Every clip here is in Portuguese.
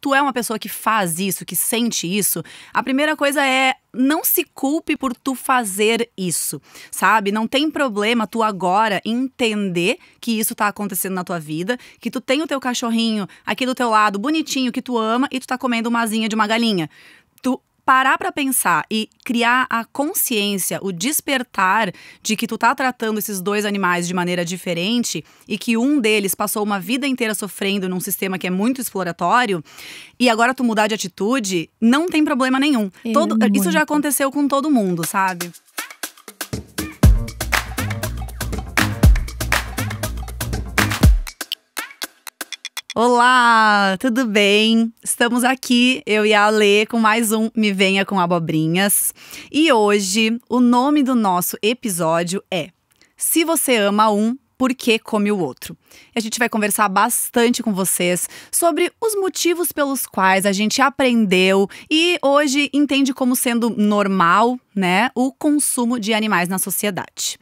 tu é uma pessoa que faz isso, que sente isso, a primeira coisa é não se culpe por tu fazer isso, sabe? Não tem problema tu agora entender que isso tá acontecendo na tua vida, que tu tem o teu cachorrinho aqui do teu lado, bonitinho, que tu ama, e tu tá comendo uma asinha de uma galinha. Tu parar pra pensar e criar a consciência, o despertar de que tu tá tratando esses dois animais de maneira diferente e que um deles passou uma vida inteira sofrendo num sistema que é muito exploratório e agora tu mudar de atitude, não tem problema nenhum. Isso já aconteceu com todo mundo, sabe? Olá, tudo bem? Estamos aqui, eu e a Alê, com mais um Me Venha com Abobrinhas. E hoje, o nome do nosso episódio é Se Você Ama Um, Por que Come o Outro? E a gente vai conversar bastante com vocês sobre os motivos pelos quais a gente aprendeu e hoje entende como sendo normal, né, o consumo de animais na sociedade.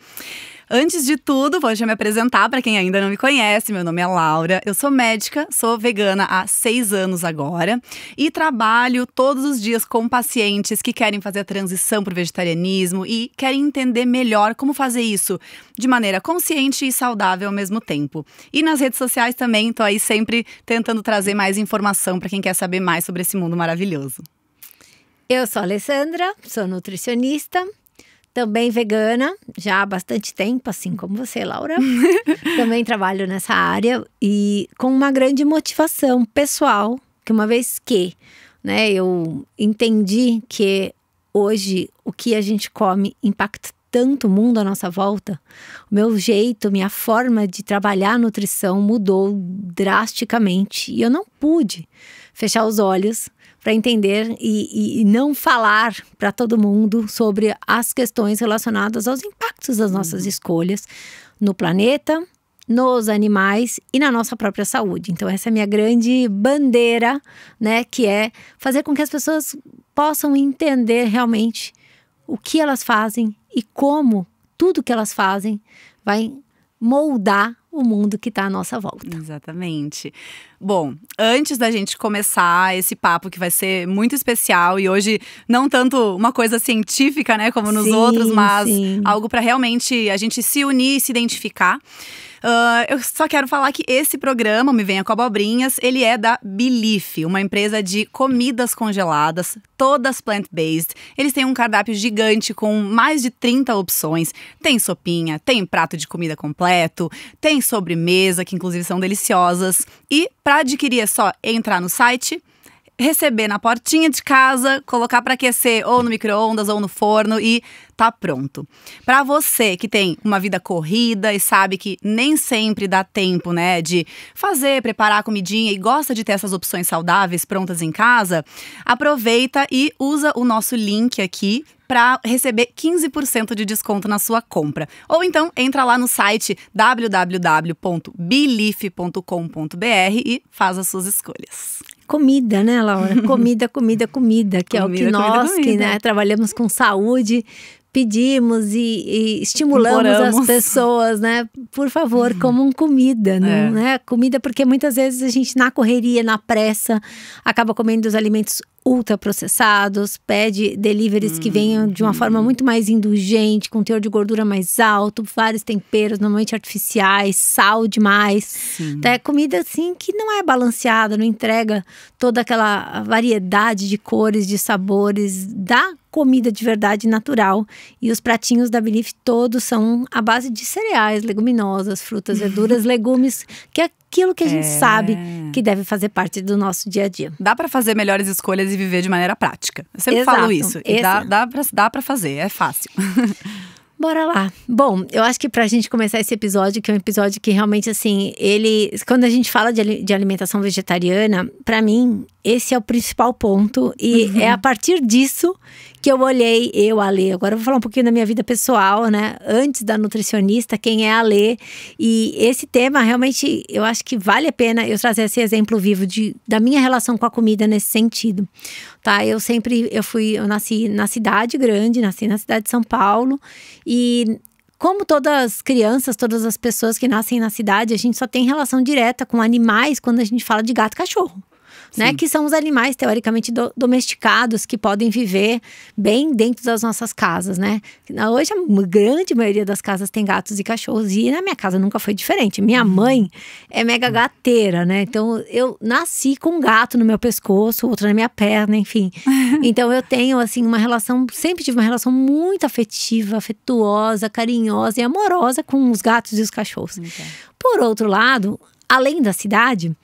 Antes de tudo, vou já me apresentar para quem ainda não me conhece. Meu nome é Laura, eu sou médica, sou vegana há 6 anos agora e trabalho todos os dias com pacientes que querem fazer a transição para o vegetarianismo e querem entender melhor como fazer isso de maneira consciente e saudável ao mesmo tempo. E nas redes sociais também, tô aí sempre tentando trazer mais informação para quem quer saber mais sobre esse mundo maravilhoso. Eu sou a Alessandra, sou nutricionista. Também vegana, já há bastante tempo, assim como você, Laura. Também trabalho nessa área e com uma grande motivação pessoal, que uma vez que, né, eu entendi que hoje o que a gente come impacta tanto o mundo à nossa volta, o meu jeito, minha forma de trabalhar a nutrição mudou drasticamente e eu não pude fechar os olhos para entender e não falar para todo mundo sobre as questões relacionadas aos impactos das nossas escolhas no planeta, nos animais e na nossa própria saúde. Então essa é a minha grande bandeira, né, que é fazer com que as pessoas possam entender realmente o que elas fazem e como tudo que elas fazem vai moldar o mundo que está à nossa volta. Exatamente. Bom, antes da gente começar esse papo que vai ser muito especial e hoje não tanto uma coisa científica, né, como nos outros, mas algo para realmente a gente se unir e se identificar. Eu só quero falar que esse programa, Me Venha com Abobrinhas, ele é da Belief, uma empresa de comidas congeladas, todas plant-based. Eles têm um cardápio gigante com mais de 30 opções. Tem sopinha, tem prato de comida completo, tem sobremesa, que inclusive são deliciosas. E para adquirir é só entrar no site, receber na portinha de casa, colocar para aquecer ou no micro-ondas ou no forno e tá pronto. Para você que tem uma vida corrida e sabe que nem sempre dá tempo, né, de fazer, preparar a comidinha e gosta de ter essas opções saudáveis prontas em casa, aproveita e usa o nosso link aqui para receber 15% de desconto na sua compra. Ou então, entra lá no site www.belief.com.br e faz as suas escolhas. Comida, né, Laura? Comida, que é o que nós, que, né, trabalhamos com saúde, pedimos e estimulamos as pessoas, né? Por favor, comam comida, não, né? Comida, porque muitas vezes a gente, na correria, na pressa, acaba comendo os alimentos ultraprocessados, pede deliveries que venham de uma forma muito mais indulgente, com teor de gordura mais alto, vários temperos, normalmente artificiais, sal demais. Então, é comida assim que não é balanceada, não entrega toda aquela variedade de cores, de sabores da comida de verdade natural. E os pratinhos da Belief todos são à base de cereais, leguminosas, frutas, verduras, legumes, que é aquilo que a gente sabe que deve fazer parte do nosso dia a dia. Dá para fazer melhores escolhas e viver de maneira prática. Eu sempre falo isso. E dá para fazer, é fácil. Bora lá. Bom, eu acho que pra gente começar esse episódio, que é um episódio que realmente, assim, quando a gente fala de alimentação vegetariana, pra mim, esse é o principal ponto. E é a partir disso que eu olhei, a Alê. Agora eu vou falar um pouquinho da minha vida pessoal, né? Antes da nutricionista, quem é a Alê. E esse tema, realmente, eu acho que vale a pena eu trazer esse exemplo vivo da minha relação com a comida nesse sentido. Tá? Eu nasci na cidade grande, nasci na cidade de São Paulo. E como todas as crianças, todas as pessoas que nascem na cidade, a gente só tem relação direta com animais quando a gente fala de gato e cachorro. né? Que são os animais, teoricamente, domesticados, que podem viver bem dentro das nossas casas, né? Hoje, a grande maioria das casas tem gatos e cachorros. E na minha casa nunca foi diferente. Minha mãe é mega gateira, né? Então, eu nasci com um gato no meu pescoço, outro na minha perna, enfim. Então, eu tenho, assim, sempre tive uma relação muito afetiva, afetuosa, carinhosa e amorosa com os gatos e os cachorros. Por outro lado, além da cidade,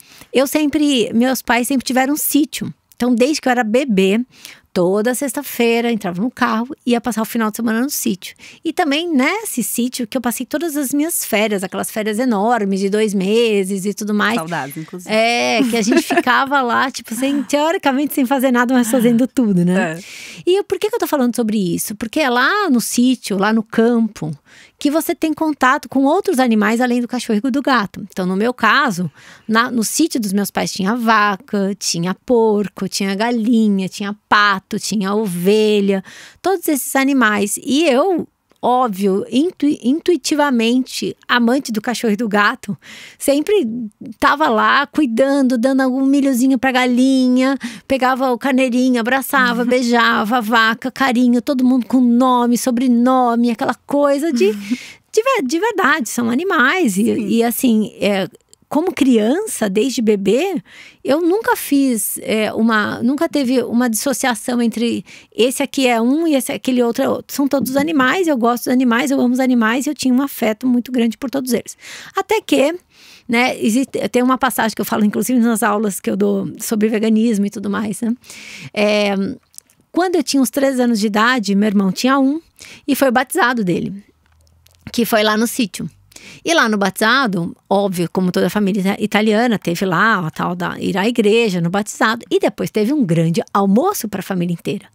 meus pais sempre tiveram um sítio. Então, desde que eu era bebê, toda sexta-feira entrava no carro e ia passar o final de semana no sítio. E também nesse sítio que eu passei todas as minhas férias, aquelas férias enormes de 2 meses e tudo mais. Saudades, inclusive. Que a gente ficava lá, tipo, teoricamente sem fazer nada, mas fazendo tudo, né? E por que eu tô falando sobre isso? Porque é lá no sítio, lá no campo, que você tem contato com outros animais além do cachorro e do gato. Então, no meu caso, no sítio dos meus pais tinha vaca, tinha porco, tinha galinha, tinha pato, tinha ovelha, todos esses animais. E eu, óbvio, intuitivamente, amante do cachorro e do gato, sempre estava lá cuidando, dando algum milhozinho pra galinha, pegava o carneirinho, abraçava, beijava a vaca, carinho, todo mundo com nome, sobrenome, aquela coisa de verdade, são animais. E assim, como criança, desde bebê, eu nunca nunca teve uma dissociação entre esse aqui é um e aquele outro é outro. São todos animais, eu gosto dos animais, eu amo os animais e eu tinha um afeto muito grande por todos eles. Até que, né, tem uma passagem que eu falo, inclusive nas aulas que eu dou sobre veganismo e tudo mais, né? Quando eu tinha uns 3 anos de idade, meu irmão tinha 1 e foi o batizado dele, que foi lá no sítio. E lá no batizado, óbvio, como toda a família italiana, teve lá a tal ir à igreja no batizado. E depois teve um grande almoço para a família inteira.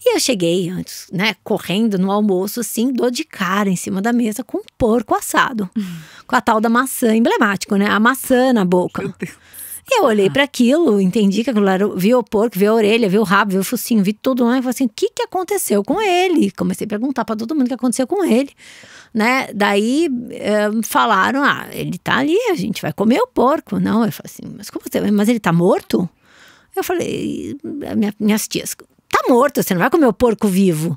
E eu cheguei antes, né, correndo no almoço, assim, dou de cara em cima da mesa com um porco assado. Com a tal da maçã, emblemático, né? A maçã na boca. Meu Deus. E eu olhei para aquilo, entendi que aquilo era, vi o porco, vi a orelha, vi o rabo, vi o focinho, vi tudo lá. E falei assim, o que aconteceu com ele? Comecei a perguntar para todo mundo o que aconteceu com ele, né? Daí falaram, ele tá ali, a gente vai comer o porco. Não, eu falei assim, mas como você? Mas ele tá morto? Eu falei, minhas tias, tá morto, você não vai comer o porco vivo.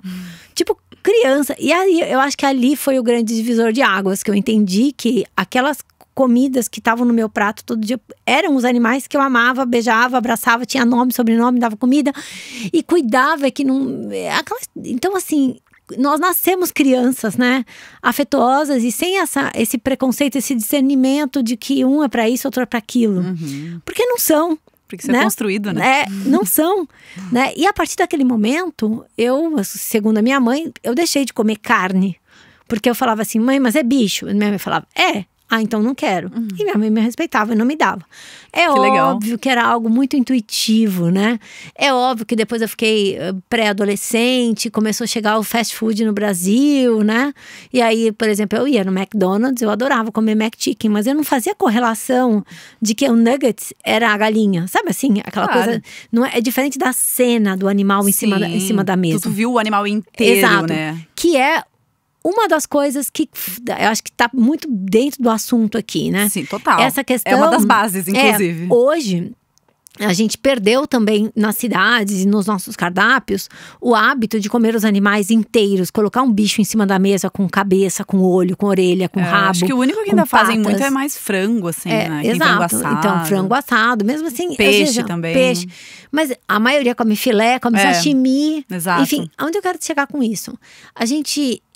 Tipo, criança. E aí, eu acho que ali foi o grande divisor de águas, que eu entendi que aquelas comidas que estavam no meu prato todo dia eram os animais que eu amava, beijava, abraçava, tinha nome, sobrenome, dava comida e cuidava que não... Então, assim, nós nascemos crianças, né? Afetuosas e sem esse preconceito, esse discernimento de que um é para isso, outro é para aquilo. Porque não são. Porque isso é construído, né? Não são, né? E a partir daquele momento, segundo a minha mãe, eu deixei de comer carne. Porque eu falava assim, mãe, mas é bicho. E minha mãe falava, então não quero. E minha mãe me respeitava e não me dava. Óbvio que era algo muito intuitivo, né? É óbvio que depois eu fiquei pré-adolescente, começou a chegar o fast food no Brasil, né? E aí, por exemplo, eu ia no McDonald's, eu adorava comer McChicken, mas eu não fazia correlação de que o nuggets era a galinha. Sabe assim? Aquela coisa... Não é diferente da cena do animal em cima da mesa. Tu viu o animal inteiro, exato, né? Que é uma das coisas que eu acho que está muito dentro do assunto aqui, né? Sim, total. Essa questão… É uma das bases, inclusive. Hoje, a gente perdeu também nas cidades e nos nossos cardápios o hábito de comer os animais inteiros. Colocar um bicho em cima da mesa com cabeça, com olho, com orelha, com rabo. Acho que o único que ainda fazem muito é mais frango, assim, né? Exato. Então, frango assado, mesmo assim… Peixe também. Peixe. Mas a maioria come filé, come sashimi. Exato. Enfim, aonde eu quero chegar com isso?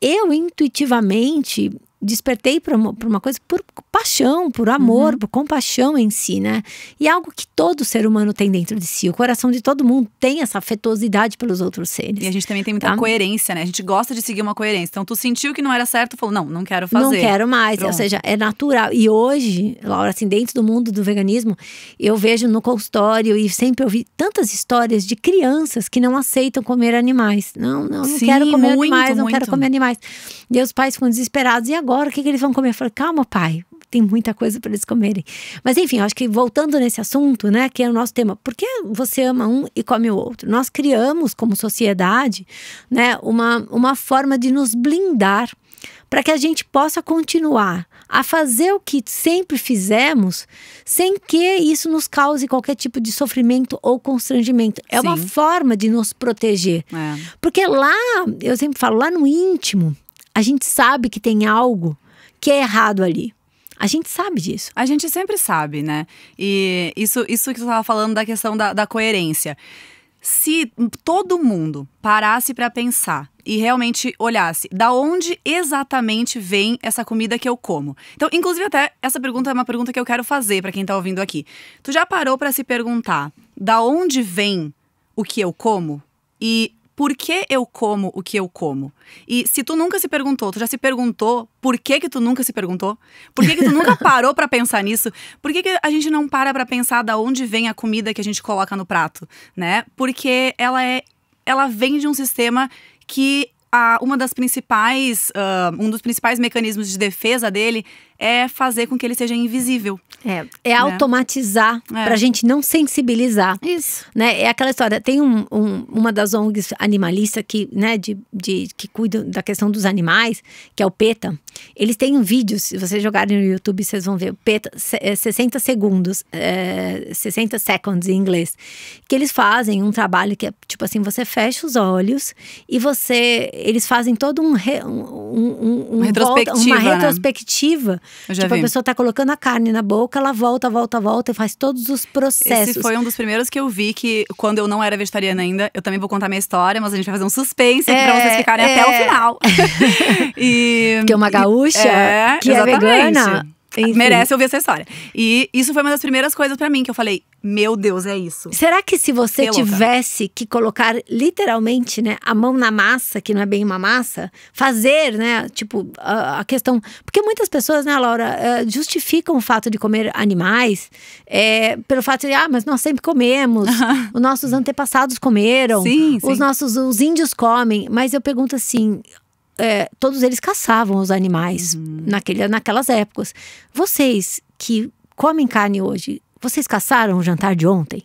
Eu intuitivamente despertei para uma coisa por paixão, por amor, por compaixão em si, né? E algo que todo ser humano tem dentro de si. O coração de todo mundo tem essa afetuosidade pelos outros seres. E a gente também tem muita coerência, né? A gente gosta de seguir uma coerência. Então, tu sentiu que não era certo, falou, não quero fazer. Não quero mais. Pronto. Ou seja, é natural. E hoje, Laura, assim, dentro do mundo do veganismo, eu vejo no consultório e sempre ouvi tantas histórias de crianças que não aceitam comer animais. Não quero comer animais, não quero comer animais. E os pais ficam desesperados. E agora, o que eles vão comer? Eu falei, calma, pai, tem muita coisa para eles comerem. Mas enfim, acho que voltando nesse assunto, né, que é o nosso tema, por que você ama um e come o outro? Nós criamos como sociedade, né, uma forma de nos blindar para que a gente possa continuar a fazer o que sempre fizemos, sem que isso nos cause qualquer tipo de sofrimento ou constrangimento. É uma forma de nos proteger. Porque lá, eu sempre falo, lá no íntimo, a gente sabe que tem algo que é errado ali. A gente sabe disso. A gente sempre sabe, né? E isso que tu estava falando da questão da coerência. Se todo mundo parasse para pensar e realmente olhasse da onde exatamente vem essa comida que eu como. Então, inclusive até essa pergunta é uma pergunta que eu quero fazer para quem tá ouvindo aqui. Tu já parou para se perguntar da onde vem o que eu como? E por que eu como o que eu como? E se tu nunca se perguntou, tu já se perguntou por que tu nunca se perguntou? Por que tu nunca parou pra pensar nisso? Por que a gente não para pra pensar da onde vem a comida que a gente coloca no prato, né? Porque ela vem de um sistema que um dos principais mecanismos de defesa dele é fazer com que ele seja invisível. É automatizar pra gente não sensibilizar. Isso. Né? É aquela história, tem uma das ONGs animalistas que, né, que cuidam da questão dos animais, que é o PETA. Eles têm um vídeo, se vocês jogarem no YouTube, vocês vão ver. O PETA, 60 segundos, 60 seconds em inglês. Que eles fazem um trabalho que é, tipo assim, você fecha os olhos e eles fazem todo uma retrospectiva. Tipo, a pessoa tá colocando a carne na boca, ela volta e faz todos os processos. Esse foi um dos primeiros que eu vi, que quando eu não era vegetariana ainda, eu também vou contar minha história, mas a gente vai fazer um suspense aqui pra vocês ficarem até o final. Porque uma gaúcha que exatamente. É vegana, enfim, merece ouvir essa história. E isso foi uma das primeiras coisas pra mim, que eu falei, meu Deus, é isso. Será que se você tivesse que colocar literalmente, né, a mão na massa, que não é bem uma massa, fazer, né, tipo, a questão… Porque muitas pessoas, né, Laura, justificam o fato de comer animais pelo fato de, mas nós sempre comemos, os nossos antepassados comeram, os índios comem. Mas eu pergunto assim… todos eles caçavam os animais naquelas épocas. Vocês que comem carne hoje, vocês caçaram o jantar de ontem?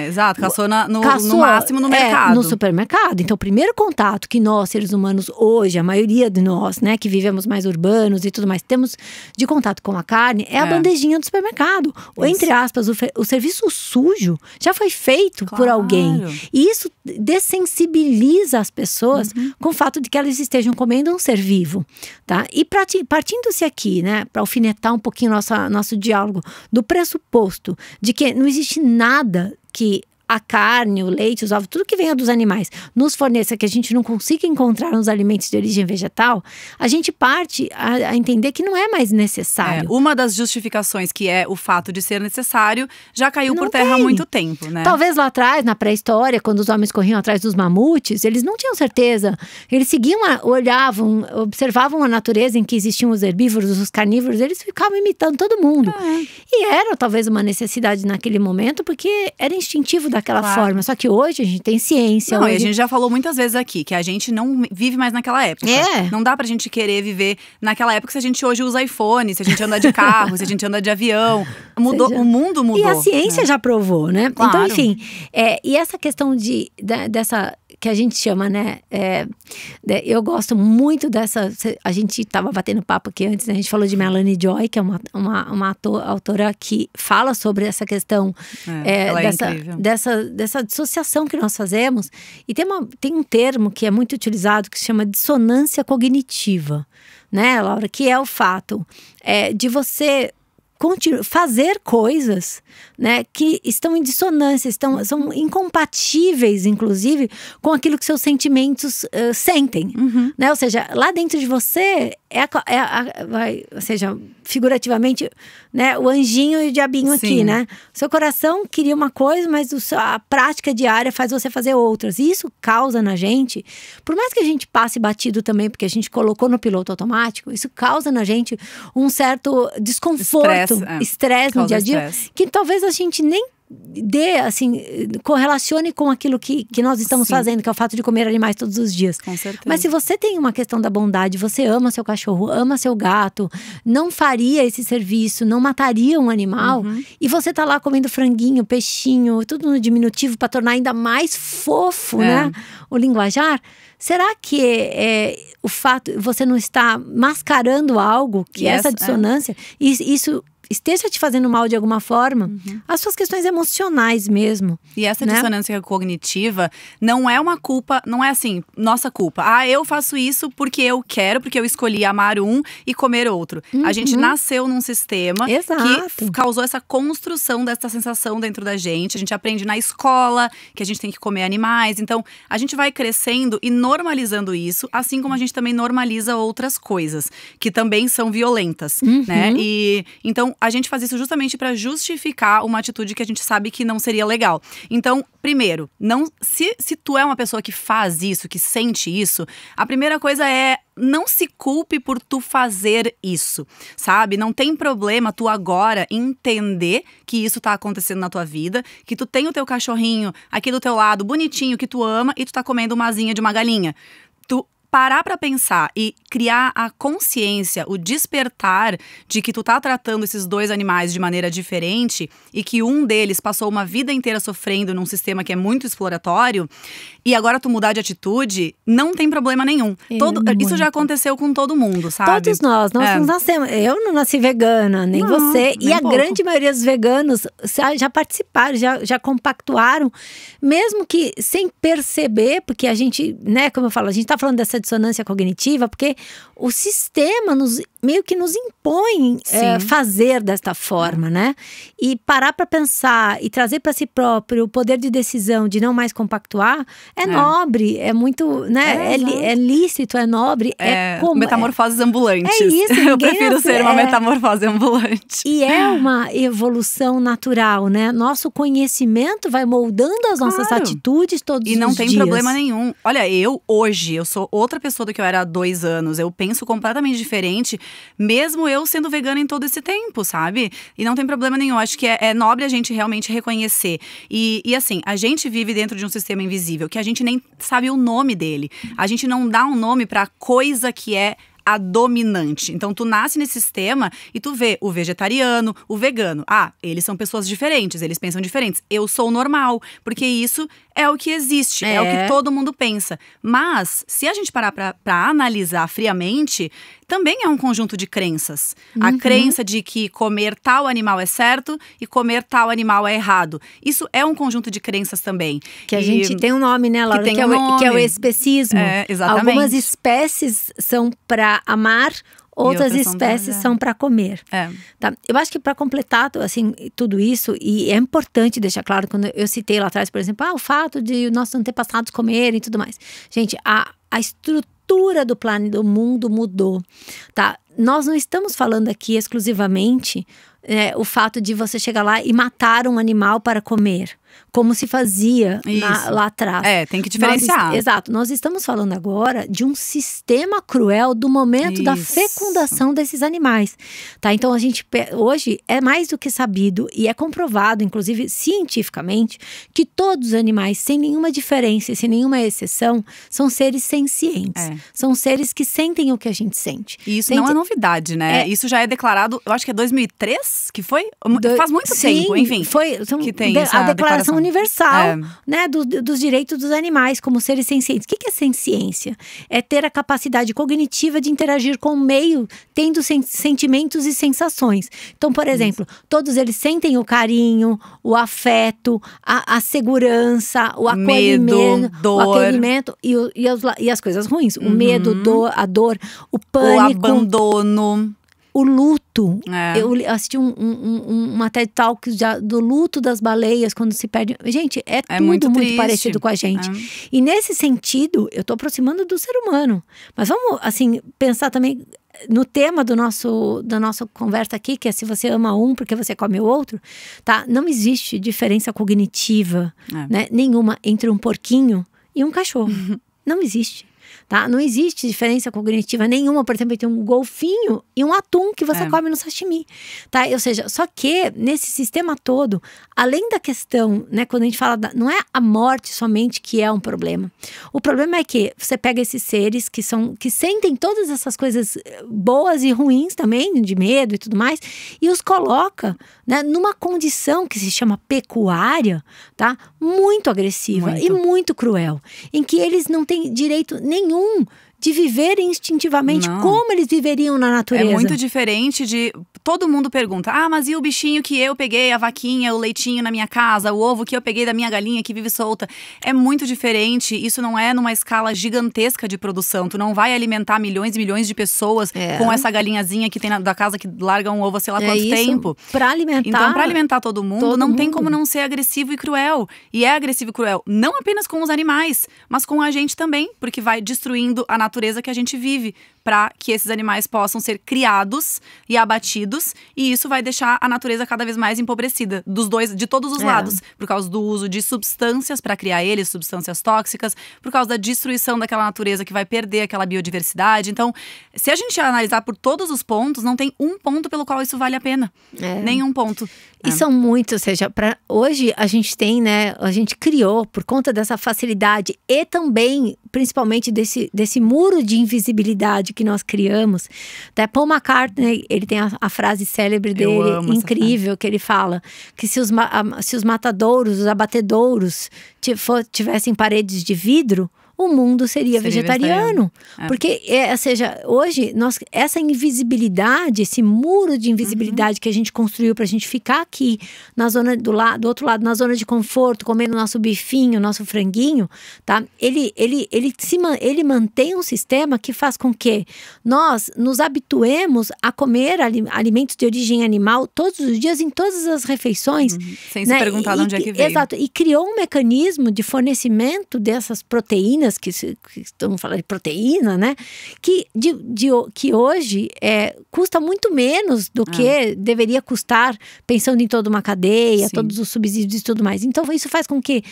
Exato. Caçou no máximo no mercado. No supermercado. Então, o primeiro contato que nós, seres humanos, hoje, a maioria de nós, né, que vivemos mais urbanos e tudo mais, temos de contato com a carne, é a bandejinha do supermercado. Ou, entre aspas, o serviço sujo já foi feito por alguém. E isso dessensibiliza as pessoas com o fato de que elas estejam comendo um ser vivo, tá? E partindo-se aqui, né, para alfinetar um pouquinho nosso diálogo, do pressuposto de que não existe nada que a carne, o leite, os ovos, tudo que venha dos animais nos forneça, que a gente não consiga encontrar nos alimentos de origem vegetal, a gente parte a entender que não é mais necessário. Uma das justificações, que é o fato de ser necessário, já caiu por terra há muito tempo, né? Talvez lá atrás, na pré-história, quando os homens corriam atrás dos mamutes, eles não tinham certeza. Eles seguiam, olhavam, observavam a natureza em que existiam os herbívoros, os carnívoros, eles ficavam imitando todo mundo. E era talvez uma necessidade naquele momento, porque era instintivo daquela forma. Só que hoje a gente tem ciência. Não, e a gente já falou muitas vezes aqui que a gente não vive mais naquela época. Não dá pra gente querer viver naquela época se a gente hoje usa iPhone, se a gente anda de carro, se a gente anda de avião. O mundo mudou. E a ciência já provou, né? Claro. Então, enfim, e essa questão dessa… que a gente chama, né, eu gosto muito dessa… A gente estava batendo papo aqui antes, né, a gente falou de Melanie Joy, que é uma autora que fala sobre essa questão dessa dissociação que nós fazemos. E tem um termo que é muito utilizado que se chama dissonância cognitiva, né, Laura? Que é o fato de você… fazer coisas, né, que estão em dissonância, são incompatíveis, inclusive, com aquilo que seus sentimentos sentem, né? Ou seja, lá dentro de você ou seja, figurativamente, né, o anjinho e o diabinho aqui, né? Seu coração queria uma coisa, mas a prática diária faz você fazer outras. E isso causa na gente, por mais que a gente passe batido também, porque a gente colocou no piloto automático, isso causa na gente um certo desconforto, estresse no dia a dia, que talvez a gente nem correlacione com aquilo que nós estamos fazendo, que é o fato de comer animais todos os dias. Com certeza. Mas se você tem uma questão da bondade, você ama seu cachorro, ama seu gato, não faria esse serviço, não mataria um animal, e você tá lá comendo franguinho, peixinho, tudo no diminutivo para tornar ainda mais fofo, né? O linguajar. Será que o fato, você não está mascarando algo, que essa dissonância, isso esteja te fazendo mal de alguma forma, as suas questões emocionais mesmo. E essa dissonância cognitiva não é uma culpa, não é assim, nossa culpa. Eu faço isso porque eu quero, porque eu escolhi amar um e comer outro. A gente nasceu num sistema que causou essa construção dessa sensação dentro da gente. A gente aprende na escola que a gente tem que comer animais. Então, a gente vai crescendo e normalizando isso, assim como a gente também normaliza outras coisas, que também são violentas, né? E então, a gente faz isso justamente para justificar uma atitude que a gente sabe que não seria legal. Então, primeiro, se tu é uma pessoa que faz isso, que sente isso, a primeira coisa é não se culpe por tu fazer isso, sabe? Não tem problema tu agora entender que isso tá acontecendo na tua vida, que tu tem o teu cachorrinho aqui do teu lado, bonitinho, que tu ama, e tu tá comendo uma asinha de uma galinha. Tu parar pra pensar e criar a consciência, o despertar de que tu tá tratando esses dois animais de maneira diferente e que um deles passou uma vida inteira sofrendo num sistema que é muito exploratório e agora tu mudar de atitude, não tem problema nenhum. Isso já aconteceu com todo mundo, sabe? Todos nós não nascemos. Eu não nasci vegana, nem você. Nem e a grande maioria dos veganos já participaram, já compactuaram, mesmo que sem perceber, porque a gente, né, como eu falo, a gente tá falando dessa dissonância cognitiva, porque o sistema meio que nos impõe fazer desta forma, né? E parar para pensar e trazer para si próprio o poder de decisão de não mais compactuar é nobre, é muito, né? É lícito, é nobre, como metamorfoses ambulantes. É isso. Eu prefiro ser uma metamorfose ambulante. E é uma evolução natural, né? Nosso conhecimento vai moldando as nossas atitudes todos os dias. E não tem problema nenhum. Olha, hoje eu sou outra pessoa do que eu era há 2 anos. Eu penso completamente diferente, mesmo eu sendo vegana em todo esse tempo, sabe? E não tem problema nenhum. Acho que é nobre a gente realmente reconhecer. E assim, a gente vive dentro de um sistema invisível que a gente nem sabe o nome dele. A gente não dá um nome pra coisa que é a dominante. Então, tu nasce nesse sistema e tu vê o vegetariano, o vegano. Eles são pessoas diferentes, eles pensam diferentes. Eu sou normal, porque isso é o que existe, é o que todo mundo pensa. Mas, se a gente parar pra analisar friamente, também é um conjunto de crenças. A crença de que comer tal animal é certo e comer tal animal é errado. Isso é um conjunto de crenças também. Que a gente tem um nome, né, Laura? Que é o especismo. Exatamente. Algumas espécies são para amar, outras espécies são para comer. Tá? Eu acho que para completar assim, tudo isso, e é importante deixar claro, quando eu citei lá atrás, por exemplo, o fato de nossos antepassados comerem e tudo mais. Gente, a estrutura do planeta, do mundo mudou, tá? Nós não estamos falando aqui exclusivamente o fato de você chegar lá e matar um animal para comer, como se fazia lá atrás. Tem que diferenciar. Exato. Nós estamos falando agora de um sistema cruel do momento da fecundação desses animais, tá? Então, a gente hoje é mais do que sabido e é comprovado, inclusive cientificamente, que todos os animais, sem nenhuma diferença e sem nenhuma exceção, são seres sencientes. São seres que sentem o que a gente sente. E isso não é novidade, né? Isso já é declarado, eu acho que é 2003 que foi? Faz muito tempo, enfim. Que tem a Declaração Universal, né, dos direitos dos animais como seres sencientes. O que é senciência? É ter a capacidade cognitiva de interagir com o meio, tendo sentimentos e sensações. Então, por exemplo, todos eles sentem o carinho, o afeto, a segurança, o acolhimento, dor, o acolhimento e as coisas ruins. O medo, a dor, o pânico, o abandono, o luto. Eu assisti uma TED Talk do luto das baleias quando se perde. Gente, é tudo muito parecido com a gente. E nesse sentido, eu tô aproximando do ser humano. Mas vamos, assim, pensar também no tema da nossa conversa aqui, que é se você ama um porque você come o outro, tá? Não existe diferença cognitiva, né, nenhuma entre um porquinho e um cachorro. Não existe. tá? Não existe diferença cognitiva nenhuma, por exemplo, entre um golfinho e um atum que você come no sashimi, tá? Ou seja, só que nesse sistema todo, além da questão, né, quando a gente fala, não é a morte somente que é um problema. O problema é que você pega esses seres que sentem todas essas coisas boas e ruins também, de medo e tudo mais, e os coloca, né, numa condição que se chama pecuária, tá? Muito agressiva e muito cruel, em que eles não têm direito nenhum de viver instintivamente como eles viveriam na natureza. É muito diferente de... Todo mundo pergunta, mas e o bichinho que eu peguei, a vaquinha, o leitinho na minha casa, o ovo que eu peguei da minha galinha que vive solta? É muito diferente, isso não é numa escala gigantesca de produção. Tu não vai alimentar milhões e milhões de pessoas com essa galinhazinha que tem da casa que larga um ovo há sei lá quanto tempo. Pra alimentar. Então, pra alimentar todo mundo, não tem como não ser agressivo e cruel. E é agressivo e cruel, não apenas com os animais, mas com a gente também, porque vai destruindo a natureza que a gente vive, para que esses animais possam ser criados e abatidos, e isso vai deixar a natureza cada vez mais empobrecida, de todos os lados, por causa do uso de substâncias para criar eles, substâncias tóxicas, por causa da destruição daquela natureza que vai perder aquela biodiversidade. Então, se a gente analisar por todos os pontos, não tem um ponto pelo qual isso vale a pena. Nenhum ponto. E são muitos, ou seja, hoje a gente tem, né, a gente criou, por conta dessa facilidade e também, principalmente desse muro de invisibilidade que nós criamos. Até Paul McCartney, ele tem a frase célebre dele, incrível, que ele fala que se os matadouros, os abatedouros tivessem paredes de vidro, o mundo seria vegetariano. Porque, ou seja, hoje, essa invisibilidade, esse muro de invisibilidade que a gente construiu pra gente ficar aqui, na zona do outro lado, na zona de conforto, comendo nosso bifinho, nosso franguinho, tá? Ele mantém um sistema que faz com que nós nos habituemos a comer alimentos de origem animal todos os dias, em todas as refeições. Sem se perguntar de onde é que veio. Exato. E criou um mecanismo de fornecimento dessas proteínas, que estamos falando de proteína, né? Que hoje custa muito menos do que deveria custar, pensando em toda uma cadeia, todos os subsídios e tudo mais. Então, isso faz com que,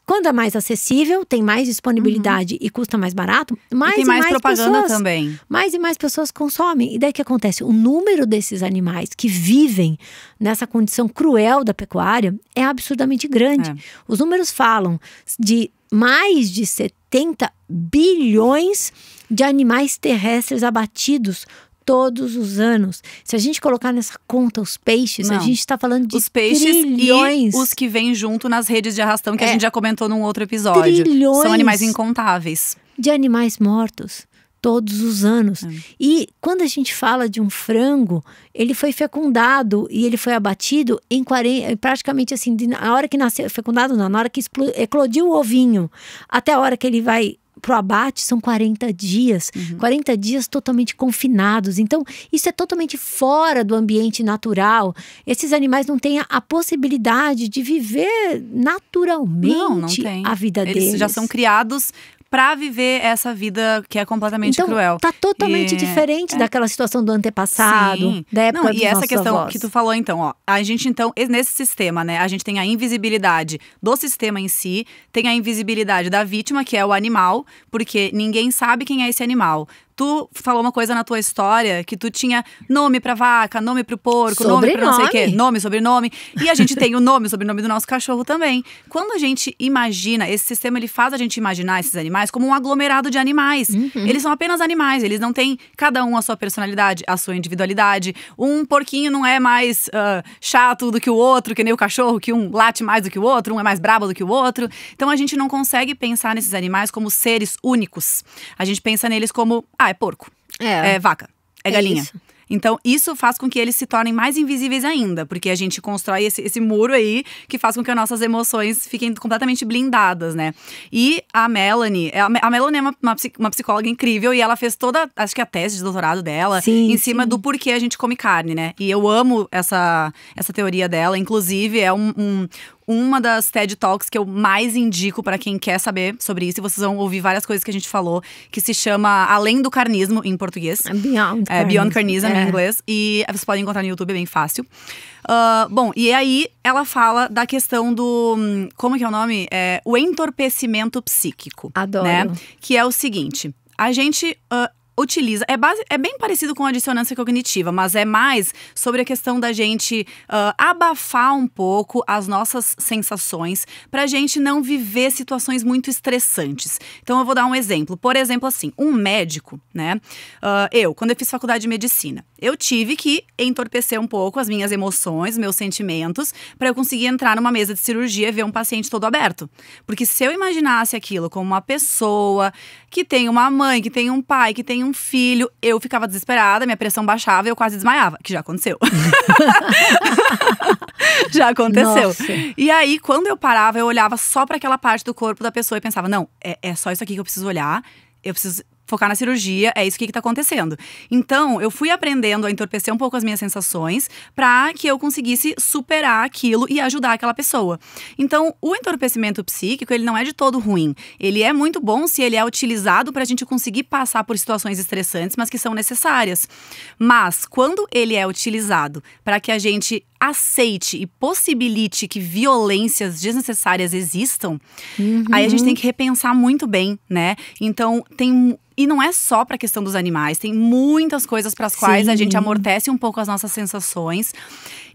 quando é mais acessível, tem mais disponibilidade e custa mais barato, tem mais propaganda também. Mais e mais pessoas consomem. E daí o que acontece? O número desses animais que vivem nessa condição cruel da pecuária é absurdamente grande. Os números falam de mais de 70 bilhões de animais terrestres abatidos todos os anos. Se a gente colocar nessa conta os peixes, a gente está falando de os peixes trilhões. E os que vêm junto nas redes de arrastão, que a gente já comentou num outro episódio. Trilhões. São animais incontáveis. De animais mortos todos os anos. E quando a gente fala de um frango, ele foi fecundado e ele foi abatido em praticamente assim, na hora que nasceu, fecundado não, na hora que eclodiu o ovinho, até a hora que ele vai pro abate, são 40 dias. 40 dias totalmente confinados. Então, isso é totalmente fora do ambiente natural. Esses animais não têm a possibilidade de viver naturalmente a vida deles. Eles já são criados para viver essa vida que é completamente cruel. Tá totalmente diferente daquela situação do antepassado, da época dos e essa nossos questão avós. Que tu falou então, a gente então, nesse sistema, né, a gente tem a invisibilidade do sistema em si, tem a invisibilidade da vítima, que é o animal, porque ninguém sabe quem é esse animal. Tu falou uma coisa na tua história, que tu tinha nome pra vaca, nome pro porco, nome pra não sei o quê, nome, sobrenome. E a gente tem o nome, sobrenome do nosso cachorro também. Quando a gente imagina, esse sistema ele faz a gente imaginar esses animais como um aglomerado de animais. Eles são apenas animais, eles não têm cada um a sua personalidade, a sua individualidade. Um porquinho não é mais chato do que o outro, que nem o cachorro, que um late mais do que o outro, um é mais brabo do que o outro. Então a gente não consegue pensar nesses animais como seres únicos. A gente pensa neles como, é porco, é vaca, é galinha. Isso. Então, isso faz com que eles se tornem mais invisíveis ainda, porque a gente constrói esse muro aí que faz com que as nossas emoções fiquem completamente blindadas, né? E a Melanie é uma psicóloga incrível e ela fez toda, acho que a tese de doutorado dela em cima do porquê a gente come carne, né? E eu amo essa teoria dela, inclusive é uma das TED Talks que eu mais indico para quem quer saber sobre isso. E vocês vão ouvir várias coisas que a gente falou, que se chama Além do Carnismo, em português. Beyond Carnism, em inglês. E vocês podem encontrar no YouTube, é bem fácil. Bom, e aí ela fala da questão do… Como que é o nome? O entorpecimento psíquico. Adoro. Né? Que é o seguinte… a gente utiliza, é bem parecido com a dissonância cognitiva, mas é mais sobre a questão da gente abafar um pouco as nossas sensações pra gente não viver situações muito estressantes. Então eu vou dar um exemplo. Por exemplo, assim, um médico, né? Quando eu fiz faculdade de medicina, eu tive que entorpecer um pouco as minhas emoções, meus sentimentos, pra eu conseguir entrar numa mesa de cirurgia e ver um paciente todo aberto. Porque se eu imaginasse aquilo como uma pessoa que tem uma mãe, que tem um pai, que tem um filho, eu ficava desesperada, minha pressão baixava e eu quase desmaiava, que já aconteceu. Já aconteceu. Nossa. E aí, quando eu parava, eu olhava só pra aquela parte do corpo da pessoa e pensava, não, é só isso aqui que eu preciso olhar, eu preciso focar na cirurgia, é isso que tá acontecendo. Então, eu fui aprendendo a entorpecer um pouco as minhas sensações pra que eu conseguisse superar aquilo e ajudar aquela pessoa. Então, o entorpecimento psíquico, ele não é de todo ruim. Ele é muito bom se ele é utilizado pra gente conseguir passar por situações estressantes, mas que são necessárias. Mas, quando ele é utilizado pra que a gente aceite e possibilite que violências desnecessárias existam, aí a gente tem que repensar muito bem, né? Então, e não é só para a questão dos animais, tem muitas coisas para as quais a gente amortece um pouco as nossas sensações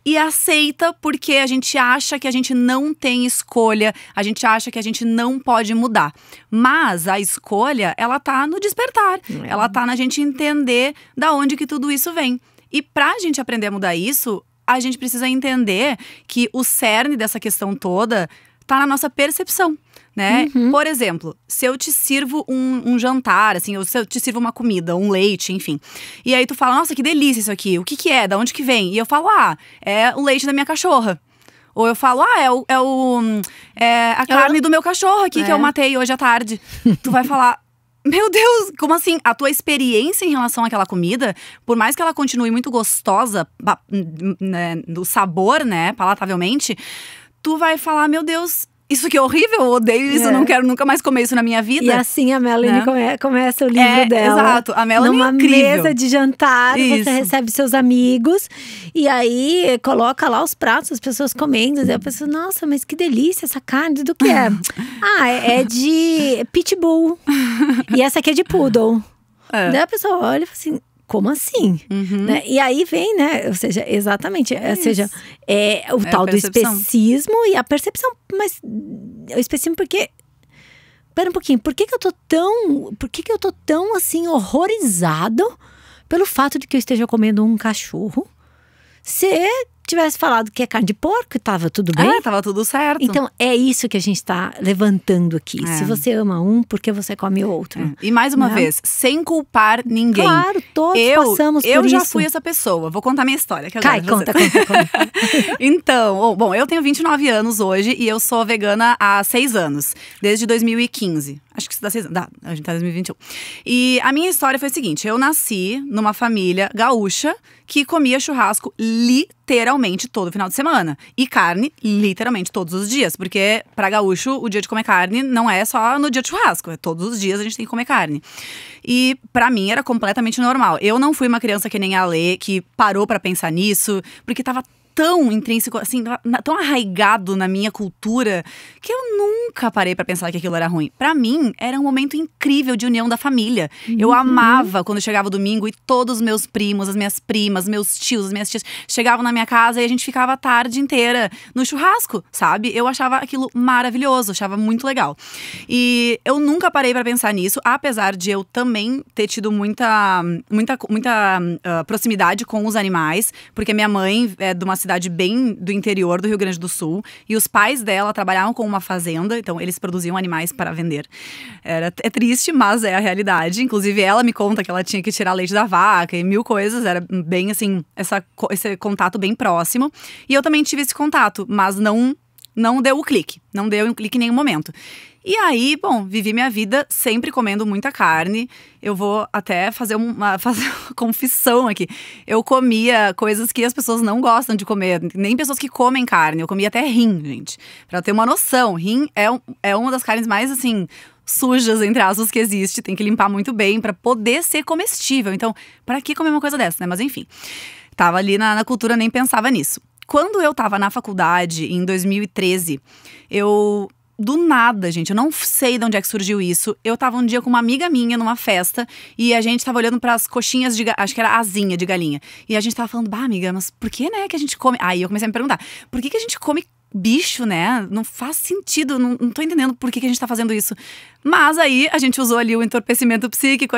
e aceita porque a gente acha que a gente não tem escolha, a gente acha que a gente não pode mudar. Mas a escolha, ela tá no despertar, ela tá na gente entender da onde que tudo isso vem. E pra gente aprender a mudar isso, a gente precisa entender que o cerne dessa questão toda tá na nossa percepção. Né? Por exemplo, se eu te sirvo um jantar, assim, ou se eu te sirvo uma comida, um leite, enfim. E aí tu fala, nossa, que delícia isso aqui, o que que é, da onde que vem? E eu falo, é o leite da minha cachorra. Ou eu falo, é a carne do meu cachorro aqui que eu matei hoje à tarde. Tu vai falar, meu Deus, como assim? A tua experiência em relação àquela comida, por mais que ela continue muito gostosa, do sabor, né, palatavelmente, tu vai falar, meu Deus, isso aqui é horrível, eu odeio isso, eu não quero nunca mais comer isso na minha vida. E assim a Melanie começa o livro dela. Exato, a Melanie numa é incrível. mesa de jantar, você recebe seus amigos e aí coloca lá os pratos, as pessoas comendo. E a pessoa, nossa, mas que delícia essa carne, do que é? É de pitbull. E essa aqui é de poodle. Daí a pessoa olha e fala assim, como assim? Né? E aí vem, né? Ou seja, exatamente. Ou seja, o tal do especismo e a percepção. Mas o especismo porque… Pera um pouquinho, por que eu tô tão, assim, horrorizado pelo fato de que eu esteja comendo um cachorro? Se tivesse falado que é carne de porco, tava tudo bem? Tava tudo certo. Então, é isso que a gente tá levantando aqui. Se você ama um, por que você come outro? E mais uma vez, sem culpar ninguém. Claro, todos passamos por isso. Eu já fui essa pessoa. Vou contar minha história. Conta. Então, bom, eu tenho 29 anos hoje e eu sou vegana há 6 anos. Desde 2015. Acho que isso dá 6 anos. A gente tá em 2021. E a minha história foi a seguinte. Eu nasci numa família gaúcha que comia churrasco literalmente todo final de semana. E carne literalmente todos os dias. Porque pra gaúcho, o dia de comer carne não é só no dia de churrasco. É todos os dias a gente tem que comer carne. E pra mim era completamente normal. Eu não fui uma criança que nem a Lê, que parou pra pensar nisso. Porque tava tão intrínseco, assim, tão arraigado na minha cultura, que eu nunca parei pra pensar que aquilo era ruim. Pra mim, era um momento incrível de união da família. Eu amava quando chegava o domingo e todos os meus primos, as minhas primas, meus tios, as minhas tias chegavam na minha casa e a gente ficava a tarde inteira no churrasco, sabe? Eu achava aquilo maravilhoso, achava muito legal. E eu nunca parei pra pensar nisso, apesar de eu também ter tido muita proximidade com os animais, porque minha mãe é de uma cidade bem do interior do Rio Grande do Sul. E os pais dela trabalhavam com uma fazenda, então eles produziam animais para vender. É triste, mas é a realidade. Inclusive, ela me conta que ela tinha que tirar leite da vaca e 1000 coisas. Era bem assim, esse contato bem próximo. E eu também tive esse contato, mas não deu o clique. Não deu um clique em nenhum momento. E aí, bom, vivi minha vida sempre comendo muita carne. Eu vou até fazer uma confissão aqui. Eu comia coisas que as pessoas não gostam de comer, nem pessoas que comem carne. Eu comia até rim, gente. Pra ter uma noção, rim é uma das carnes mais, assim, sujas, entre aspas, que existe. Tem que limpar muito bem pra poder ser comestível. Então, pra que comer uma coisa dessa, né? Mas enfim, tava ali na cultura, nem pensava nisso. Quando eu tava na faculdade, em 2013, eu do nada, gente, eu não sei de onde é que surgiu isso. Eu tava um dia com uma amiga minha numa festa e a gente tava olhando pras coxinhas de acho que era asinha de galinha. E a gente tava falando, amiga, mas por que, né, que a gente come… Aí eu comecei a me perguntar, por que a gente come bicho, né? Não faz sentido, não tô entendendo por que a gente tá fazendo isso. Mas aí a gente usou ali o entorpecimento psíquico,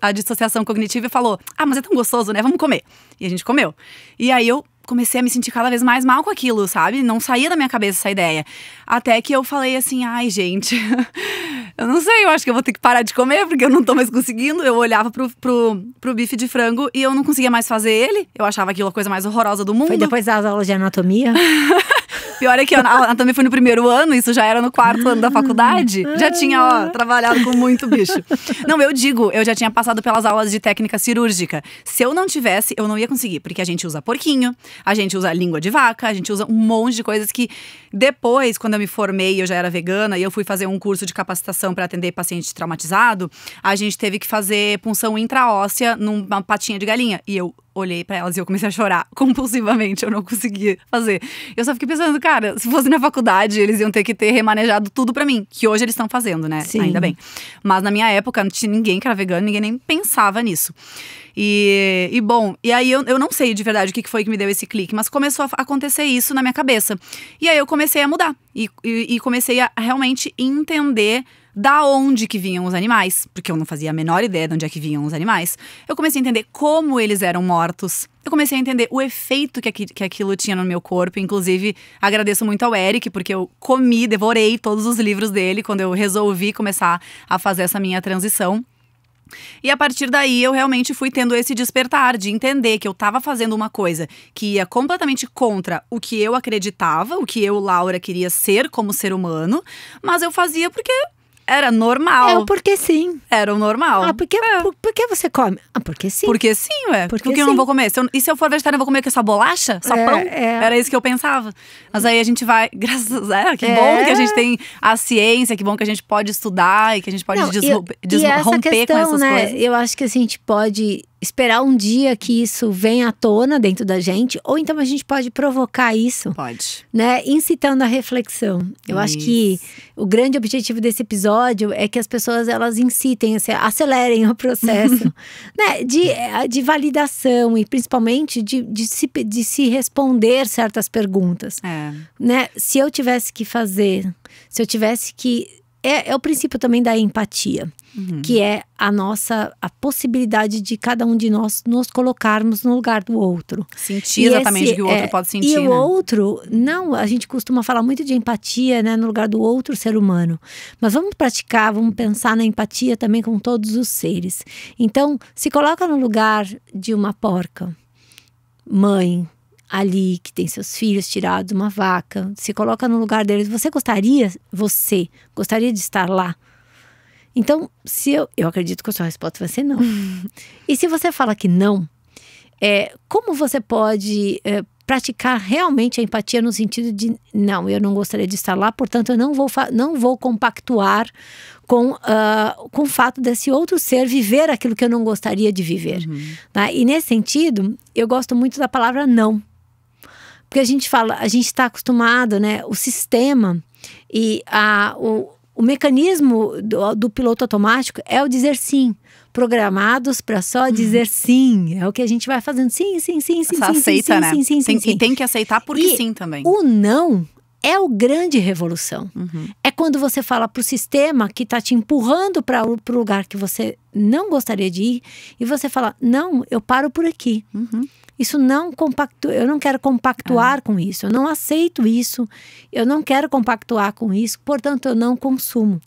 a dissociação cognitiva e falou, mas é tão gostoso, né? Vamos comer. E a gente comeu. E aí eu comecei a me sentir cada vez mais mal com aquilo, sabe? Não saía da minha cabeça essa ideia. Até que eu falei assim, ai, gente, eu não sei, eu acho que eu vou ter que parar de comer, porque eu não tô mais conseguindo. Eu olhava pro bife de frango e eu não conseguia mais fazer ele. Eu achava aquilo a coisa mais horrorosa do mundo. Foi depois das aulas de anatomia? Pior é que a anatomia foi no primeiro ano, isso já era no quarto ano da faculdade. Já tinha, trabalhado com muito bicho. Não, eu já tinha passado pelas aulas de técnica cirúrgica. Se eu não tivesse, eu não ia conseguir. Porque a gente usa porquinho, a gente usa língua de vaca, a gente usa um monte de coisas que… Depois, quando eu me formei, eu já era vegana e eu fui fazer um curso de capacitação para atender paciente traumatizado. A gente teve que fazer punção intraóssea numa patinha de galinha. E eu olhei pra elas e eu comecei a chorar compulsivamente, eu não conseguia fazer. Eu só fiquei pensando, cara, se fosse na faculdade, eles iam ter que ter remanejado tudo pra mim, que hoje eles estão fazendo, né? Sim. Ainda bem. Mas na minha época, não tinha ninguém que era vegano, ninguém nem pensava nisso. E bom, e aí eu não sei de verdade o que foi que me deu esse clique, mas começou a acontecer isso na minha cabeça. E aí eu comecei a mudar, e comecei a realmente entender da onde que vinham os animais, porque eu não fazia a menor ideia de onde é que vinham os animais. Eu comecei a entender como eles eram mortos. Eu comecei a entender o efeito que aquilo tinha no meu corpo. Inclusive, agradeço muito ao Eric, porque eu devorei todos os livros dele quando eu resolvi começar a fazer essa minha transição. E a partir daí eu realmente fui tendo esse despertar de entender que eu estava fazendo uma coisa que ia completamente contra o que eu acreditava, o que eu, Laura, queria ser como ser humano, mas eu fazia porque era normal. Porque sim. Era o normal. Por que você come? Porque sim. Porque sim, ué. Porque eu não vou comer? E se eu for vegetariana, eu vou comer com essa bolacha? Só pão? Era isso que eu pensava. Mas aí a gente vai… Graças a… Que bom que a gente tem a ciência, que bom que a gente pode estudar e que a gente pode romper com essas coisas. Eu acho que a gente pode esperar um dia que isso venha à tona dentro da gente, ou então a gente pode provocar isso. Pode. Né? Incitando a reflexão. Eu acho que o grande objetivo desse episódio é que as pessoas, elas incitem, acelerem o processo né? de validação e principalmente de se responder certas perguntas. Né? Se eu tivesse que fazer, se eu tivesse que… É o princípio também da empatia, que é a possibilidade de cada um de nós nos colocarmos no lugar do outro. Sentir exatamente o que o outro pode sentir, E o outro, não, a gente costuma falar muito de empatia, né, no lugar do outro ser humano. Mas vamos praticar, vamos pensar na empatia também com todos os seres. Então, se coloca no lugar de uma porca, mãe, ali, que tem seus filhos tirados, uma vaca, se coloca no lugar deles, você gostaria de estar lá? Então, se eu acredito que a sua resposta vai ser não. E se você fala que não, como você pode praticar realmente a empatia no sentido de, não, eu não gostaria de estar lá, portanto eu não vou compactuar com o fato desse outro ser viver aquilo que eu não gostaria de viver. Tá? E nesse sentido, eu gosto muito da palavra não. Porque a gente está acostumado, né? O sistema e o mecanismo do piloto automático é o dizer sim. Programados para só dizer sim. É o que a gente vai fazendo. Sim. Aceita, né? E tem que aceitar porque sim também. O não é o grande revolução. É quando você fala para o sistema que está te empurrando para o lugar que você não gostaria de ir. E você fala, não, eu paro por aqui. Isso não eu não quero compactuar com isso, eu não aceito isso, eu não quero compactuar com isso, portanto eu não consumo.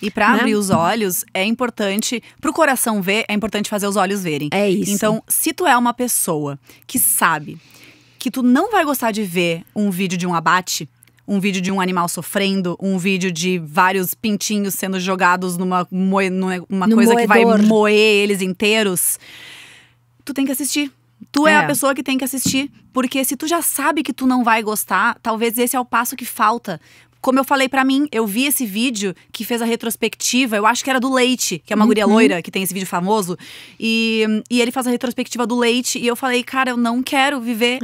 E para abrir os olhos é importante, pro coração ver, é importante fazer os olhos verem. É isso. Então, se tu é uma pessoa que sabe que tu não vai gostar de ver um vídeo de um abate, um vídeo de um animal sofrendo, um vídeo de vários pintinhos sendo jogados numa coisa que vai moer eles inteiros, tu tem que assistir. Tu é a pessoa que tem que assistir, porque se tu já sabe que tu não vai gostar, talvez esse é o passo que falta. como eu falei pra mim, eu vi esse vídeo que fez a retrospectiva, eu acho que era do leite, que é uma guria loira, que tem esse vídeo famoso. E ele faz a retrospectiva do leite e eu falei, cara, eu não quero viver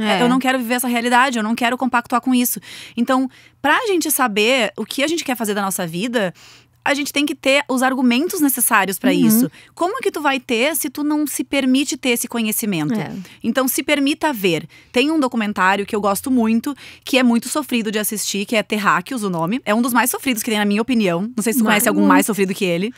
essa realidade, eu não quero compactuar com isso. Então, pra gente saber o que a gente quer fazer da nossa vida, a gente tem que ter os argumentos necessários pra isso. Como que tu vai ter se tu não se permite ter esse conhecimento? Então, se permita ver. Tem um documentário que eu gosto muito, que é muito sofrido de assistir, que é Terráqueos, o nome. É um dos mais sofridos que tem, na minha opinião. Não sei se tu conhece algum mais sofrido que ele.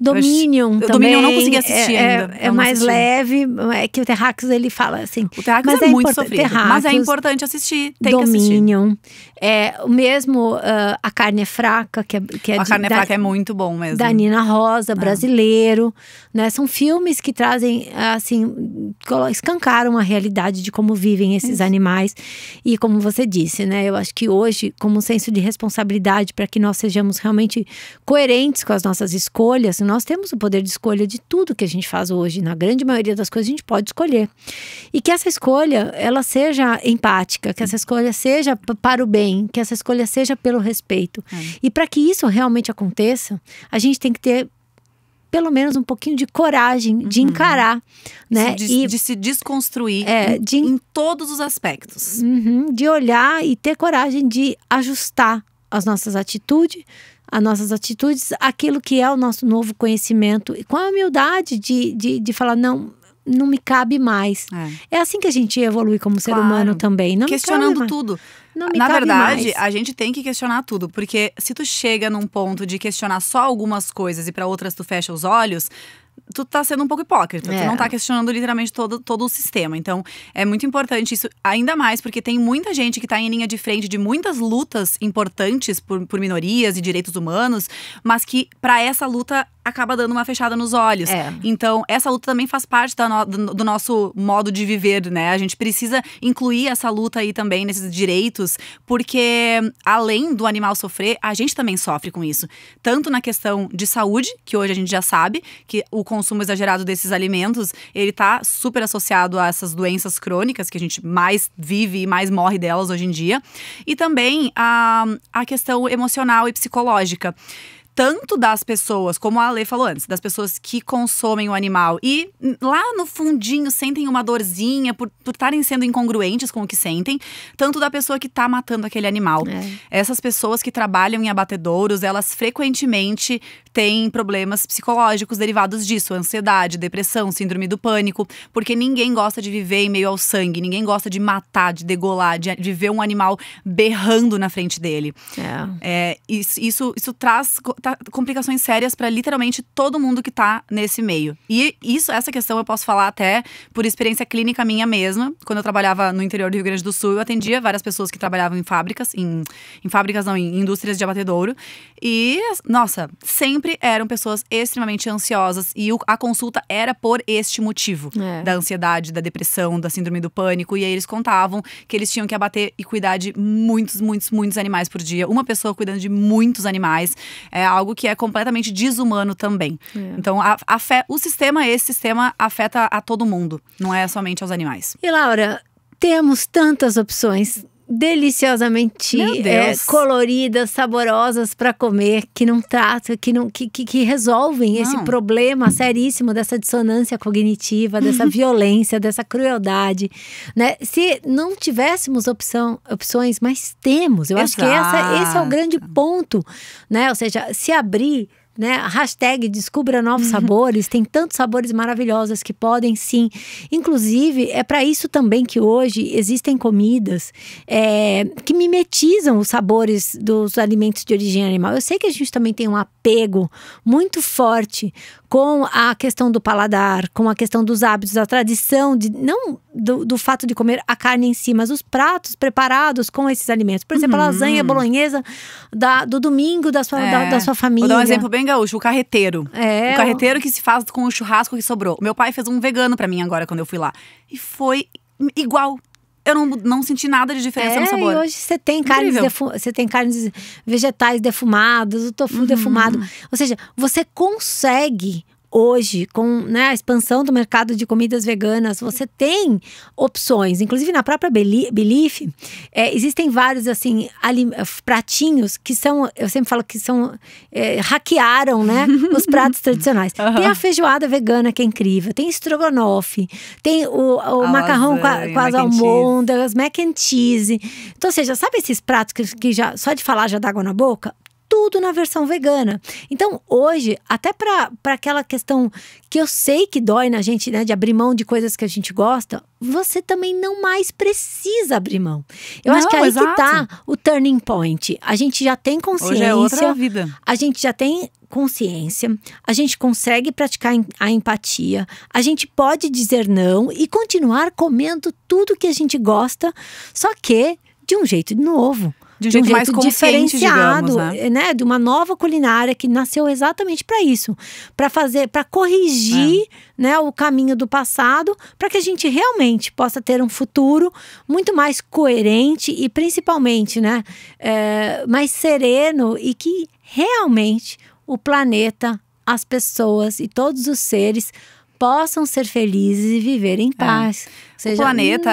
Dominion também. Dominion eu não consegui assistir ainda. É mais leve, é que o Terráqueos ele fala assim. O Terráqueos é muito sofrido, mas é importante assistir, tem Dominion, que assistir. O mesmo A Carne é Fraca, que é A Carne é Fraca é muito bom mesmo. Da Nina Rosa, brasileiro, né? São filmes que trazem, assim, escancaram a realidade de como vivem esses animais. E como você disse, né? Eu acho que hoje, como um senso de responsabilidade para que nós sejamos realmente coerentes com as nossas escolhas, nós temos o poder de escolha de tudo que a gente faz hoje. Na grande maioria das coisas a gente pode escolher. E que essa escolha, ela seja empática, que essa escolha seja para o bem, que essa escolha seja pelo respeito. E para que isso realmente aconteça, a gente tem que ter pelo menos um pouquinho de coragem de encarar, né? De se desconstruir em todos os aspectos. De olhar e ter coragem de ajustar as nossas atitudes, aquilo que é o nosso novo conhecimento, e com a humildade de falar, não me cabe mais. É assim que a gente evolui como ser humano também. Não questionando tudo. Na verdade, a gente tem que questionar tudo, porque se tu chega num ponto de questionar só algumas coisas e para outras tu fecha os olhos, tu tá sendo um pouco hipócrita, tu não tá questionando literalmente todo o sistema. Então, é muito importante isso, ainda mais porque tem muita gente que tá em linha de frente de muitas lutas importantes por minorias e direitos humanos, mas que pra essa luta acaba dando uma fechada nos olhos. Então, essa luta também faz parte do nosso modo de viver, né? A gente precisa incluir essa luta aí também nesses direitos, porque além do animal sofrer, a gente também sofre com isso. Tanto na questão de saúde, que hoje a gente já sabe, que o consumo exagerado desses alimentos, ele tá super associado a essas doenças crônicas que a gente mais vive e mais morre delas hoje em dia. E também a questão emocional e psicológica. Tanto das pessoas, como a Ale falou antes, das pessoas que consomem o animal e lá no fundinho sentem uma dorzinha por estarem sendo incongruentes com o que sentem, tanto da pessoa que tá matando aquele animal. Essas pessoas que trabalham em abatedouros, elas frequentemente têm problemas psicológicos derivados disso, ansiedade, depressão, síndrome do pânico, porque ninguém gosta de viver em meio ao sangue, ninguém gosta de matar, de degolar, de ver um animal berrando na frente dele. Isso traz complicações sérias para literalmente todo mundo que tá nesse meio. E essa questão eu posso falar até por experiência clínica minha mesma. Quando eu trabalhava no interior do Rio Grande do Sul, eu atendia várias pessoas que trabalhavam em fábricas, em indústrias de abatedouro. E, nossa, sempre eram pessoas extremamente ansiosas e a consulta era por este motivo. Da ansiedade, da depressão, da síndrome do pânico. E aí eles contavam que eles tinham que abater e cuidar de muitos, muitos, muitos animais por dia. Uma pessoa cuidando de muitos animais. É algo que é completamente desumano também. Então, esse sistema afeta a todo mundo, não é somente aos animais. E Laura, temos tantas opções deliciosamente coloridas, saborosas para comer, que não tratam, que resolvem esse problema seríssimo dessa dissonância cognitiva, dessa violência, dessa crueldade, né? Se não tivéssemos opções, mas temos. Eu acho que esse é o grande ponto, né? Ou seja, se abrir, né? Hashtag Descubra Novos Sabores. Tem tantos sabores maravilhosos que podem sim. Inclusive, é para isso também que hoje existem comidas que mimetizam os sabores dos alimentos de origem animal. Eu sei que a gente também tem um apego muito forte com a questão do paladar, com a questão dos hábitos, da tradição, não do fato de comer a carne em si, mas os pratos preparados com esses alimentos. Por exemplo, a lasanha bolonhesa do domingo da sua família. Vou dar um exemplo bem gaúcho, o carreteiro. O carreteiro que se faz com o churrasco que sobrou. Meu pai fez um vegano pra mim agora, quando eu fui lá. E foi igual. Eu não senti nada de diferença no sabor. E hoje você tem carnes vegetais defumadas, o tofu defumado. Ou seja, você consegue hoje, com, né, a expansão do mercado de comidas veganas, você tem opções. Inclusive na própria Belief, existem vários assim, pratinhos que são, eu sempre falo que são, hackearam, né, os pratos tradicionais. Tem a feijoada vegana, que é incrível. Tem estrogonofe. Tem o macarrão com as almôndegas, mac and cheese. Então, ou seja, sabe esses pratos que já, só de falar já dá água na boca? Tudo na versão vegana. Então, hoje, até para aquela questão que eu sei que dói na gente, né, de abrir mão de coisas que a gente gosta, você também não mais precisa abrir mão. Eu acho que aí que tá o turning point. A gente já tem consciência. Hoje é outra vida. A gente já tem consciência, a gente consegue praticar a empatia, a gente pode dizer não e continuar comendo tudo que a gente gosta, só que de um jeito novo. De um jeito mais consciente, diferenciado, digamos, né? De uma nova culinária que nasceu exatamente para isso, para corrigir, né, o caminho do passado, para que a gente realmente possa ter um futuro muito mais coerente e principalmente, né, mais sereno, e que realmente o planeta, as pessoas e todos os seres possam ser felizes e viver em paz. Ou seja, o planeta,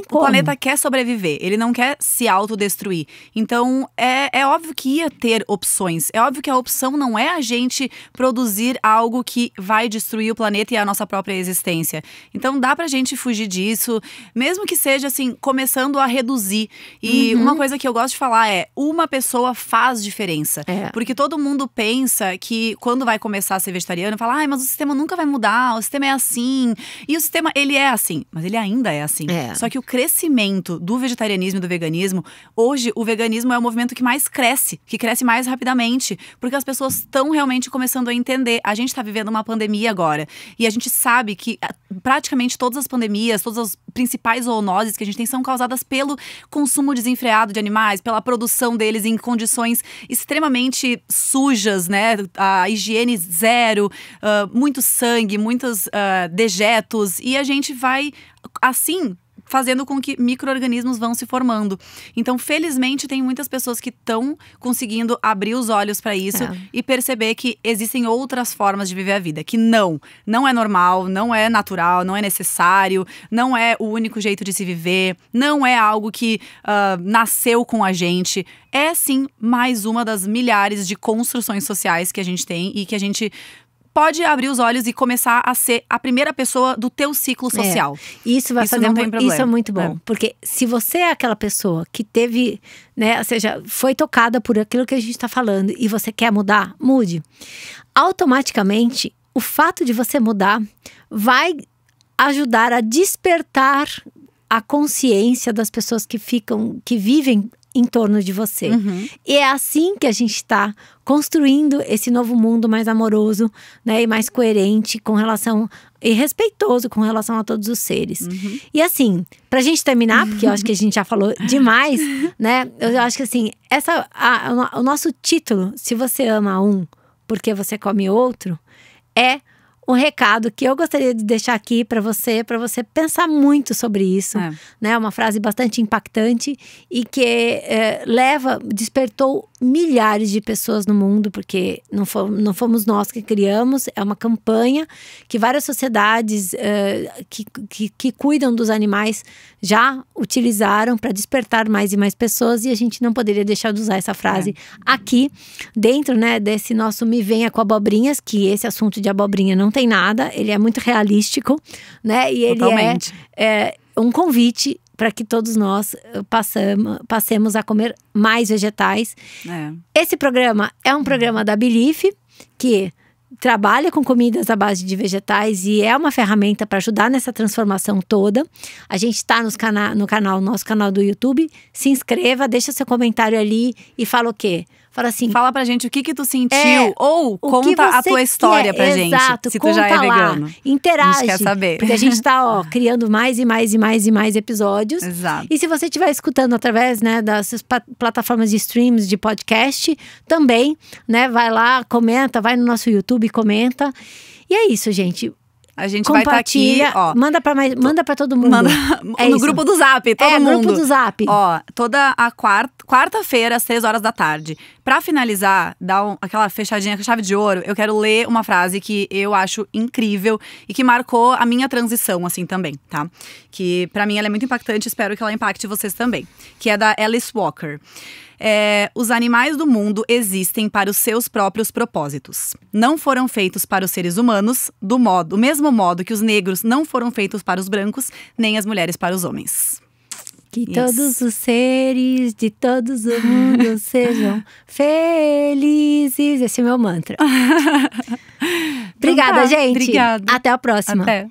o planeta quer sobreviver, ele não quer se autodestruir. Então, é óbvio que ia ter opções. É óbvio que a opção não é a gente produzir algo que vai destruir o planeta e a nossa própria existência. Então, dá pra gente fugir disso, mesmo que seja, assim, começando a reduzir. E uma coisa que eu gosto de falar é, uma pessoa faz diferença. Porque todo mundo pensa que quando vai começar a ser vegetariano, fala, ai, mas o sistema nunca vai mudar, o sistema é assim. E o sistema, ele é assim, mas ele ainda é assim. Só que o crescimento do vegetarianismo e do veganismo, hoje o veganismo é o movimento que mais cresce, que cresce mais rapidamente, porque as pessoas estão realmente começando a entender. A gente está vivendo uma pandemia agora, e a gente sabe que praticamente todas as pandemias, todas as principais zoonoses que a gente tem são causadas pelo consumo desenfreado de animais, pela produção deles em condições extremamente sujas, né? A higiene zero, muito sangue, muitos dejetos, e a gente vai assim fazendo com que micro-organismos vão se formando. Então, felizmente, tem muitas pessoas que estão conseguindo abrir os olhos para isso e perceber que existem outras formas de viver a vida. Que não é normal, não é natural, não é necessário, não é o único jeito de se viver, não é algo que nasceu com a gente. É, sim, mais uma das milhares de construções sociais que a gente tem e que a gente pode abrir os olhos e começar a ser a primeira pessoa do teu ciclo social. Isso vai fazer isso é muito bom. Porque se você é aquela pessoa que teve, né, ou seja, foi tocada por aquilo que a gente está falando e você quer mudar, mude. Automaticamente, o fato de você mudar vai ajudar a despertar a consciência das pessoas que vivem em torno de você. E é assim que a gente está construindo esse novo mundo mais amoroso, né, e mais coerente com relação e respeitoso com relação a todos os seres. E assim, pra gente terminar, porque eu acho que a gente já falou demais, né? Eu acho que assim, o nosso título, Se Você Ama Um, Porque Você Come Outro, é um recado que eu gostaria de deixar aqui para você pensar muito sobre isso, né? Uma frase bastante impactante e que despertou milhares de pessoas no mundo, porque não fomos nós que criamos, é uma campanha que várias sociedades que cuidam dos animais já utilizaram para despertar mais e mais pessoas, e a gente não poderia deixar de usar essa frase aqui, dentro, né, desse nosso Me Venha com Abobrinhas, que esse assunto de abobrinha não tem nada, ele é muito realístico, né, e ele é um convite para que todos nós passemos a comer mais vegetais. Esse programa é um programa da Belief, que trabalha com comidas à base de vegetais e é uma ferramenta para ajudar nessa transformação toda. A gente está no nosso canal do YouTube. Se inscreva, deixa seu comentário ali e fala o quê? Fala assim... Fala pra gente o que tu sentiu, ou conta a tua história pra gente, se tu já é vegano. Interage. A gente quer saber. Porque a gente tá, criando mais e mais e mais e mais episódios. Exato. E se você estiver escutando através, né, das plataformas de streams, de podcast, também, né, vai lá, comenta, vai no nosso YouTube e comenta. E é isso, gente. A gente vai estar aqui, ó. Manda pra todo mundo. No grupo do Zap, todo mundo. Grupo do Zap. Ó, toda a quarta-feira, às 3 horas da tarde. Pra finalizar, dar aquela fechadinha com a chave de ouro, eu quero ler uma frase que eu acho incrível e que marcou a minha transição, assim, também, tá? Que pra mim ela é muito impactante, espero que ela impacte vocês também. Que é da Alice Walker. Os animais do mundo existem para os seus próprios propósitos. Não foram feitos para os seres humanos, do mesmo modo que os negros não foram feitos para os brancos, nem as mulheres para os homens. Que todos os seres de todos o mundo sejam felizes. Esse é o meu mantra. Obrigada, gente. Obrigada. Até a próxima. Até.